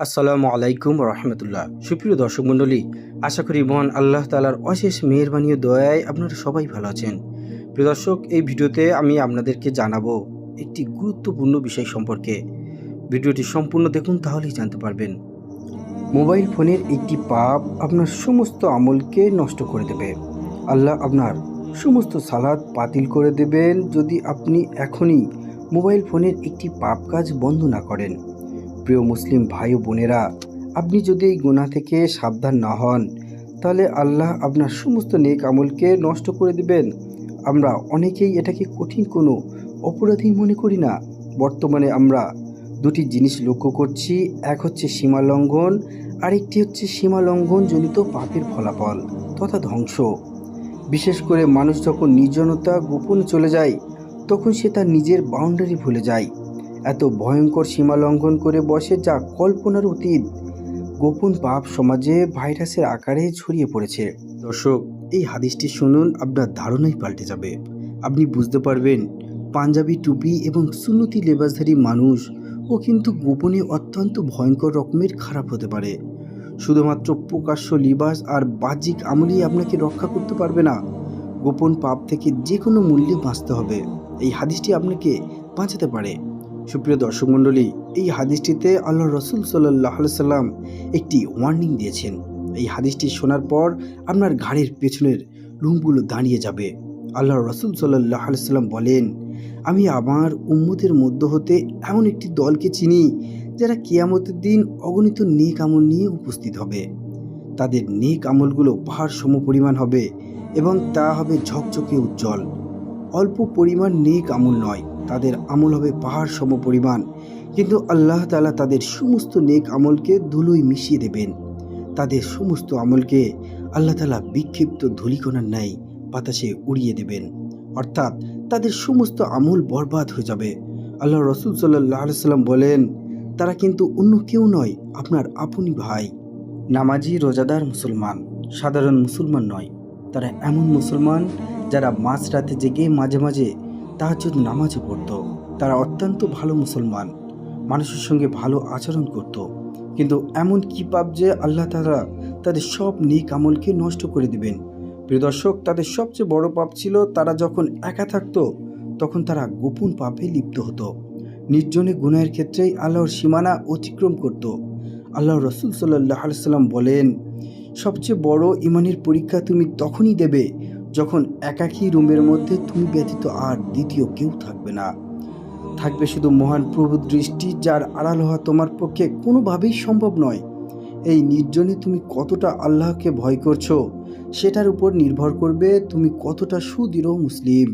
আসসালামু আলাইকুম রহমতুল্লাহ। সুপ্রিয় দর্শক মণ্ডলী, আশা করি মহান আল্লাহ তাআলার অশেষ মেহেরবানি ও দয়ায় আপনারা সবাই ভালো আছেন। প্রিয় দর্শক, এই ভিডিওতে আমি আপনাদেরকে জানাবো একটি গুরুত্বপূর্ণ বিষয় সম্পর্কে। ভিডিওটি সম্পূর্ণ দেখুন, তাহলেই জানতে পারবেন। মোবাইল ফোনের একটি পাপ আপনার সমস্ত আমলকে নষ্ট করে দেবে। আল্লাহ আপনার সমস্ত সালাত বাতিল করে দেবেন যদি আপনি এখনই মোবাইল ফোনের একটি পাপ কাজ বন্ধ না করেন। প্রিয় মুসলিম ভাই ও বোনেরা, আপনি যদি এই গুনাহ থেকে সাবধান না হন, তাহলে আল্লাহ আপনার সমস্ত নেক আমলকে নষ্ট করে দিবেন। আমরা অনেকেই এটাকে কঠিন কোনো অপরাধী মনে করি না। বর্তমানে আমরা দুটি জিনিস লক্ষ্য করছি, এক হচ্ছে সীমা লঙ্ঘন, আরেকটি হচ্ছে সীমা লঙ্ঘনজনিত পাপের ফলাফল তথা ধ্বংস। বিশেষ করে মানুষ যখন নির্জনতা গোপনে চলে যায়, তখন সে তার নিজের বাউন্ডারি ভুলে যায়। এত ভয়ঙ্কর সীমা লঙ্ঘন করে বসে যা কল্পনার অতীত। গোপন পাপ সমাজে ভাইরাসের আকারে ছড়িয়ে পড়েছে। দর্শক, এই হাদিসটি শুনুন, আপনার ধারণাই পাল্টে যাবে। আপনি বুঝতে পারবেন পাঞ্জাবি টুপি এবং সুন্নতি লেবাসধারী মানুষ ও কিন্তু গোপনে অত্যন্ত ভয়ঙ্কর রকমের খারাপ হতে পারে। শুধুমাত্র প্রকাশ্য লিবাস আর বাহ্যিক আমলই আপনাকে রক্ষা করতে পারবে না। গোপন পাপ থেকে যে কোনো মূল্যে বাঁচতে হবে। এই হাদিসটি আপনাকে বাঁচাতে পারে। সুপ্রিয় দর্শক মণ্ডলী, এই হাদিসটিতে আল্লাহ রসুল সাল্লাহ সাল্লাম একটি ওয়ার্নিং দিয়েছেন। এই হাদিসটি শোনার পর আপনার ঘাড়ের পেছনের লোমগুলো দাঁড়িয়ে যাবে। আল্লাহ রসুল সাল্লাহ সাল্লাম বলেন, আমি আমার উম্মতের মধ্য হতে এমন একটি দলকে চিনি যারা কিয়ামতের দিন অগণিত নেক আমল নিয়ে উপস্থিত হবে। তাদের নেক আমলগুলো পাহাড় সমপরিমাণ হবে এবং তা হবে ঝকঝকে উজ্জ্বল। অল্প পরিমাণ নেক আমল নয়, তাদের আমল হবে পাহাড় সমপরিমাণ। কিন্তু আল্লাহ তাআলা তাদের সমস্ত নেক আমলকে ধুলোয় মিশিয়ে দেবেন। তাদের সমস্ত আমলকে আল্লাহ তাআলা বিক্ষিপ্ত ধূলিকণার ন্যায় বাতাসে উড়িয়ে দেবেন। অর্থাৎ তাদের সমস্ত আমল বরবাদ হয়ে যাবে। আল্লাহ রসুল সাল্লাল্লাহু আলাইহি সাল্লাম বলেন, তারা কিন্তু অন্য কেউ নয়, আপনার আপনই ভাই। নামাজি রোজাদার মুসলমান, সাধারণ মুসলমান নয়। তারা এমন মুসলমান যারা মাঝরাতে জেগে মাঝে মাঝে তাহাজ্জুদ নামাজও পড়ত। তারা অত্যন্ত ভালো মুসলমান, মানুষের সঙ্গে ভালো আচরণ করত। কিন্তু এমন কি পাপ যে আল্লাহ তাআলা তাদের সব নেক আমলকে নষ্ট করে দিবেন। প্রিয় দর্শক, তাদের সবচেয়ে বড় পাপ ছিল তারা যখন একা থাকতো তখন তারা গোপন পাপে লিপ্ত হতো। নির্জনে গুনাহের ক্ষেত্রেই আল্লাহর সীমানা অতিক্রম করত। আল্লাহ রসুল সাল্লাল্লাহু আলাইহি সাল্লাম বলেন, সবচেয়ে বড় ইমানের পরীক্ষা তুমি তখনই দেবে যখন একাকী রুমের মধ্যে তুমি ব্যতীত আর দ্বিতীয় কেউ থাকবে না। থাকবে শুধু মহান প্রভুর দৃষ্টি, যার আড়াল হওয়া তোমার পক্ষে কোনোভাবেই সম্ভব নয়। এই নির্জনে তুমি কতটা আল্লাহকে ভয় করছো সেটার উপর নির্ভর করবে তুমি কতটা সুদৃঢ় মুসলিম।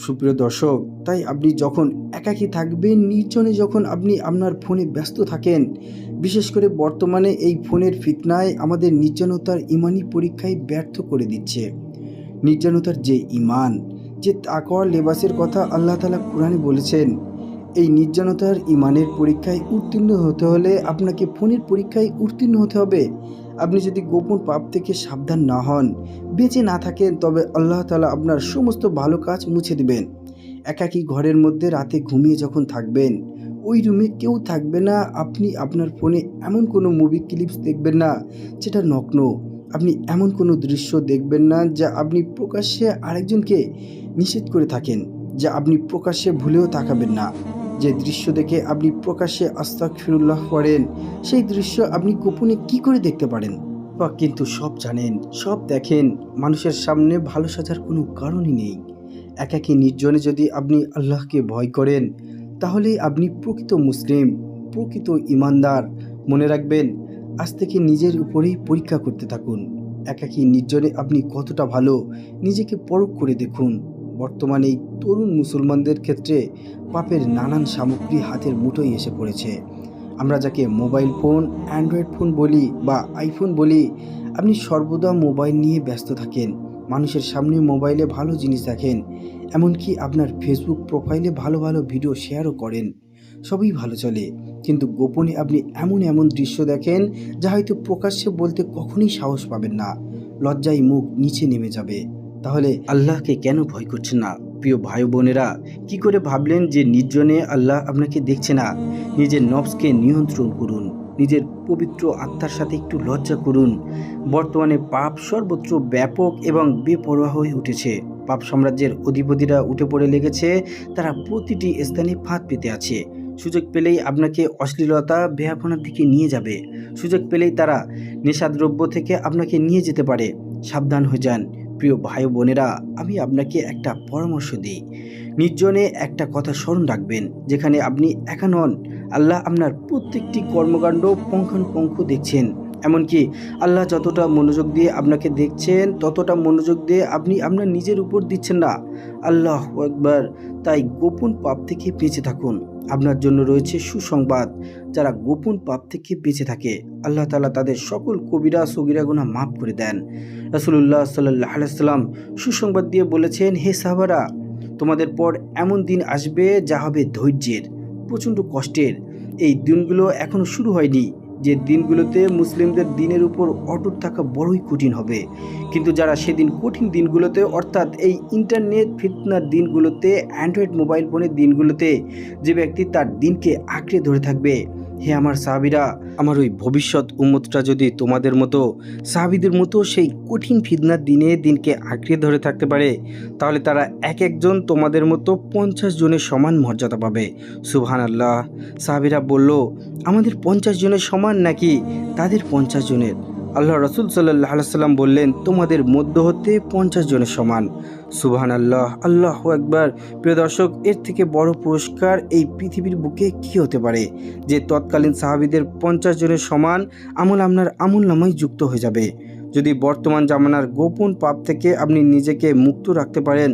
সুপ্রিয় দর্শক, তাই আপনি যখন একাকী থাকবেন, নির্জনে যখন আপনি আপনার ফোনে ব্যস্ত থাকেন, বিশেষ করে বর্তমানে এই ফোনের ফিতনায় আমাদের নির্জনতার ইমানি পরীক্ষায় ব্যর্থ করে দিচ্ছে। নির্জনতার যে ইমান, যে তাকওয়ার লেবাসের কথা আল্লাহ তাআলা কোরআনে বলেছেন, এই নির্জনতার ইমানের পরীক্ষায় উত্তীর্ণ হতে হলে আপনাকে ফোনের পরীক্ষায় উত্তীর্ণ হতে হবে। আপনি যদি গোপন পাপ থেকে সাবধান না হন, বেঁচে না থাকেন, তবে আল্লাহ তাআলা আপনার সমস্ত ভালো কাজ মুছে দেবেন। একাকী ঘরের মধ্যে রাতে ঘুমিয়ে যখন থাকবেন, ওই রুমে কেউ থাকবে না, আপনি আপনার ফোনে এমন কোনো মুভি ক্লিপস দেখবেন না যেটা নগ্ন। আপনি এমন কোনো দৃশ্য দেখবেন না যা আপনি প্রকাশ্যে আরেকজনকে নিষেধ করে থাকেন, যা আপনি প্রকাশ্যে ভুলেও তাকাবেন না। যে দৃশ্য দেখে আপনি প্রকাশ্যে আস্তাগফিরুল্লাহ পড়েন, সেই দৃশ্য আপনি গোপনে কি করে দেখতে পারেন? বা কিন্তু সব জানেন, সব দেখেন, মানুষের সামনে ভালো সাজার কোনো কারণই নেই। একাকী নির্জনে যদি আপনি আল্লাহকে ভয় করেন, তাহলেই আপনি প্রকৃত মুসলিম, প্রকৃত ইমানদার। মনে রাখবেন, আজ থেকে নিজের উপরেই পরীক্ষা করতে থাকুন। একাকী নির্জনে আপনি কতটা ভালো, নিজেকে পরখ করে দেখুন। বর্তমানে এই তরুণ মুসলমানদের ক্ষেত্রে পাপের নানান সামগ্রী হাতের মুঠোয় এসে পড়েছে। আমরা যাকে মোবাইল ফোন, অ্যান্ড্রয়েড ফোন বলি বা আইফোন বলি, আপনি সর্বদা মোবাইল নিয়ে ব্যস্ত থাকেন। মানুষের সামনে মোবাইলে ভালো জিনিস দেখেন, এমনকি আপনার ফেসবুক প্রোফাইলে ভালো ভালো ভিডিও শেয়ারও করেন। সবই ভালো চলে, কিন্তু গোপনে আপনি এমন এমন দৃশ্য দেখেন যা হয়তো প্রকাশ্যে বলতে কখনোই সাহস পাবেন না। লজ্জায় মুখ নিচে নেমে যাবে। তাহলে আল্লাহকে কেন ভয় করছেন না? প্রিয় ভাই বোনেরা, কি করে ভাবলেন যে নির্জনে আল্লাহ আপনাকে দেখছে না? নিজের নফসকে নিয়ন্ত্রণ করুন। নিজের পবিত্র আত্মার সাথে একটু লজ্জা করুন। বর্তমানে পাপ সর্বত্র ব্যাপক এবং বেপরোয়া হয়ে উঠেছে। পাপ সাম্রাজ্যের অধিপতিরা উঠে পড়ে লেগেছে। তারা প্রতিটি স্থানে ফাঁদ পেতে আছে। সুযোগ পেলেই আপনাকে অশ্লীলতা বেহাপনার দিকে নিয়ে যাবে। সুযোগ পেলেই তারা নেশাদ্রব্য থেকে আপনাকে নিয়ে যেতে পারে। সাবধান হয়ে যান। প্রিয় ভাই বোনেরা, আমি আপনাকে একটা পরামর্শ দিই। নির্জনে একটা কথা স্মরণ রাখবেন, যেখানে আপনি একা নন। আল্লাহ আপনার প্রত্যেকটি কর্মকাণ্ড পুঙ্খানুপুঙ্খ দেখছেন। এমনকি আল্লাহ যতটা মনোযোগ দিয়ে আপনাকে দেখছেন, ততটা মনোযোগ দিয়ে আপনি আপনার নিজের উপর দিচ্ছেন না। আল্লাহু আকবার। তাই গোপন পাপ থেকে বেঁচে থাকুন। আপনার জন্য রয়েছে সুসংবাদ। যারা গোপন পাপ থেকে বেঁচে থাকে, আল্লাহ তাআলা তাদের সকল কবিরা সগীরা গুনাহ মাফ করে দেন। রাসূলুল্লাহ সাল্লাল্লাহু আলাইহি ওয়াসাল্লাম সুসংবাদ দিয়ে বলেছেন, হে সাহাবারা, তোমাদের পর এমন দিন আসবে যা হবে ধৈর্যের, প্রচণ্ড কষ্টের। এই দিনগুলো এখনো শুরু হয়নি, যে দিনগুলোতে মুসলিমদের দিনের উপর অটুট থাকা বড়ই কঠিন হবে। কিন্তু যারা সেদিন কঠিন দিনগুলোতে, অর্থাৎ এই ইন্টারনেট ফিতনার দিনগুলোতে, অ্যান্ড্রয়েড মোবাইল ফোনের দিনগুলোতে যে ব্যক্তি তার দিনকে আঁকড়ে ধরে থাকবে, হে আমার সাহাবীরা, আমার ওই ভবিষ্যৎ উম্মতটা যদি তোমাদের মতো সাহাবীদের মতো সেই কঠিন ফিতনার দিনকে আঁকড়ে ধরে থাকতে পারে, তাহলে তারা এক একজন তোমাদের মতো 50 জনের সমান মর্যাদা পাবে। সুবহানাল্লাহ। সাহাবীরা বলল, আমাদের 50 জনের সমান নাকি তাদের 50 জনের? আল্লাহ রাসূল সাল্লাল্লাহু আলাইহি সাল্লাম বললেন, তোমাদের মধ্য হতে 50 জনের সমান। সুবহানাল্লাহ, আল্লাহু আকবার। প্রিয় দর্শক, এর থেকে বড় পুরস্কার এই পৃথিবীর বুকে কী হতে পারে, যে তৎকালীন সাহাবীদের 50 জনের সমান আমল আপনার আমল নামায় যুক্ত হয়ে যাবে। যদি বর্তমান জামানার গোপন পাপ থেকে আপনি নিজেকে মুক্ত রাখতে পারেন,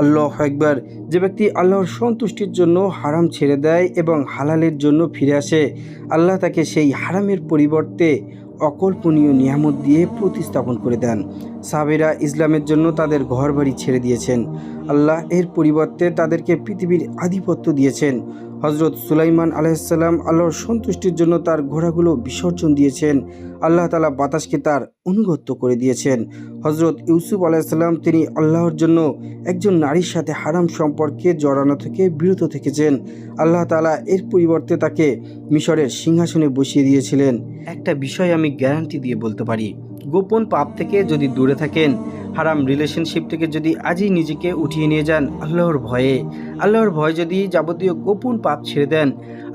আল্লাহু আকবার। যে ব্যক্তি আল্লাহর সন্তুষ্টির জন্য হারাম ছেড়ে দেয় এবং হালালের জন্য ফিরে আসে, আল্লাহ তাকে সেই হারামের পরিবর্তে অকল্পনীয় নিয়ামত দিয়ে প্রতিস্থাপন করে দেন। সাহাবীরা ইসলামের জন্য তাদের ঘরবাড়ি ছেড়ে দিয়েছেন, আল্লাহ এর পরিবর্তে তাদেরকে পৃথিবীর আধিপত্য দিয়েছেন। হজরত সুলাইমান আলাইহিসসালাম আল্লাহর সন্তুষ্টির জন্য তার ঘোড়াগুলো বিসর্জন দিয়েছেন। আল্লাহ তাআলা বাতাসকে তার অনুগত্য করে দিয়েছেন। হজরত ইউসুফ আলাইহিসসালাম, তিনি আল্লাহর জন্য একজন নারীর সাথে হারাম সম্পর্কে জড়ানো থেকে বিরত থেকেছেন। আল্লাহ তাআলা এর পরিবর্তে তাকে মিশরের সিংহাসনে বসিয়ে দিয়েছিলেন। একটা বিষয় আমি গ্যারান্টি দিয়ে বলতে পারি, গোপন পাপ থেকে যদি দূরে থাকেন, হারাম রিলেশনশিপ থেকে যদি আজই নিজেকে উঠিয়ে নিয়ে যান, আল্লাহর ভয়ে যদি যাবতীয় গোপন পাপ ছেড়ে দেন,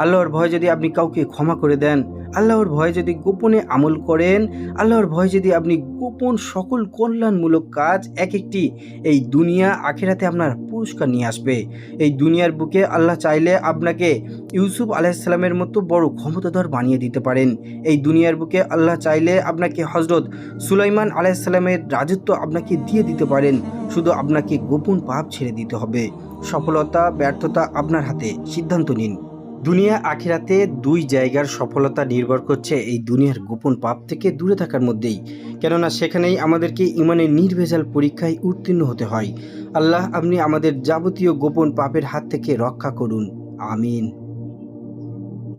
আল্লাহর ভয়ে যদি আপনি কাউকে ক্ষমা করে দেন, আল্লাহর ভয়ে যদি গোপনে আমল করেন, আল্লাহর ভয়ে যদি আপনি গোপন সকল কল্যাণমূলক কাজ এক একটি এই দুনিয়া আখিরাতে আপনার পুরস্কার নিয়ে আসবে। এই দুনিয়ার বুকে আল্লাহ চাইলে আপনাকে ইউসুফ আলাইহিসসালামের মতো বড় ক্ষমতাধর বানিয়ে দিতে পারেন। এই দুনিয়ার বুকে আল্লাহ চাইলে আপনাকে হজরত সুলাইমান আলাইহিসসালামের রাজত্ব আপনাকে দিয়ে দিতে পারেন। শুধু আপনাকে গোপন পাপ ছেড়ে দিতে হবে। সফলতা ব্যর্থতা আপনার হাতে, সিদ্ধান্ত নিন। দুনিয়া আখিরাতে দুই জায়গার সফলতা নির্ভর করছে এই দুনিয়ার গোপন পাপ থেকে দূরে থাকার মধ্যেই। কেননা সেখানেই আমাদেরকে ইমানের নির্ভেজাল পরীক্ষায় উত্তীর্ণ হতে হয়। আল্লাহ আপনি আমাদের যাবতীয় গোপন পাপের হাত থেকে রক্ষা করুন। আমিন।